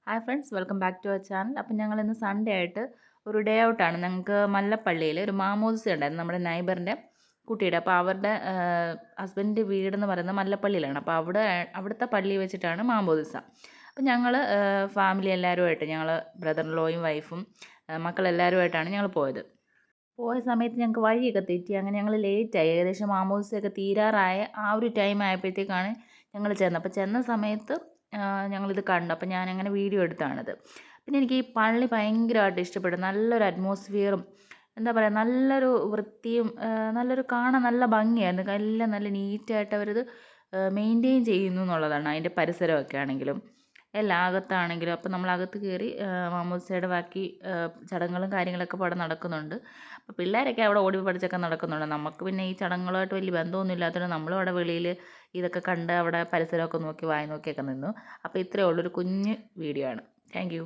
Hi friends, welcome back to our channel. അപ്പം ഞങ്ങൾ ഇന്ന് സൺഡേ ആയിട്ട് ഒരു ഡേ ഔട്ടാണ്. ഞങ്ങൾക്ക് മല്ലപ്പള്ളിയിൽ ഒരു മാമോദിസ ഉണ്ടായിരുന്നു നമ്മുടെ നൈബറിൻ്റെ കുട്ടിയുടെ. അപ്പോൾ അവരുടെ ഹസ്ബൻഡിൻ്റെ വീടെന്ന് പറയുന്നത് മല്ലപ്പള്ളിയിലാണ്. അപ്പോൾ അവിടുത്തെ പള്ളി വെച്ചിട്ടാണ് മാമോദിസ. അപ്പം ഞങ്ങൾ ഫാമിലി എല്ലാവരുമായിട്ട് ഞങ്ങൾ ബ്രദർ ഇൻ ലോയും വൈഫും മക്കളെല്ലാവരുമായിട്ടാണ് ഞങ്ങൾ പോയത്. പോയ സമയത്ത് ഞങ്ങൾക്ക് വഴിയൊക്കെ തെറ്റി. അങ്ങനെ ഞങ്ങൾ ലേറ്റായി. ഏകദേശം മാമോദിസയൊക്കെ തീരാറായ ആ ഒരു ടൈം ആയപ്പോഴത്തേക്കാണ് ഞങ്ങൾ ചെന്നത്. അപ്പോൾ ചെന്ന സമയത്ത് ഞങ്ങളിത് കണ്ടു. അപ്പോൾ ഞാനങ്ങനെ വീഡിയോ എടുത്താണിത്. പിന്നെ എനിക്ക് ഈ പള്ളി ഭയങ്കരമായിട്ട് ഇഷ്ടപ്പെട്ടു. നല്ലൊരു അറ്റ്മോസ്ഫിയറും എന്താ പറയുക, നല്ലൊരു വൃത്തിയും നല്ലൊരു കാണാൻ നല്ല ഭംഗിയായിരുന്നു. എല്ലാം നല്ല നീറ്റായിട്ട് അവരത് മെയിൻറ്റെയിൻ ചെയ്യുന്നു എന്നുള്ളതാണ്. അതിൻ്റെ പരിസരമൊക്കെ ആണെങ്കിലും എല്ലാം അകത്താണെങ്കിലും. അപ്പോൾ നമ്മളകത്ത് കയറി മാമോദിസയുടെ ബാക്കി ചടങ്ങുകളും കാര്യങ്ങളൊക്കെ അവിടെ നടക്കുന്നുണ്ട്. അപ്പോൾ പിള്ളേരൊക്കെ അവിടെ ഓടി പഠിച്ചൊക്കെ നടക്കുന്നുണ്ട്. നമുക്ക് പിന്നെ ഈ ചടങ്ങുകളായിട്ട് വലിയ ബന്ധമൊന്നും ഇല്ലാത്തതുകൊണ്ട് നമ്മളും അവിടെ വെളിയിൽ ഇതൊക്കെ കണ്ട് അവിടെ പരിസരമൊക്കെ നോക്കി വായി നോക്കിയൊക്കെ നിന്നു. അപ്പോൾ ഇത്രയേ ഉള്ളൂ, ഒരു കുഞ്ഞ് വീഡിയോ ആണ്. Thank you.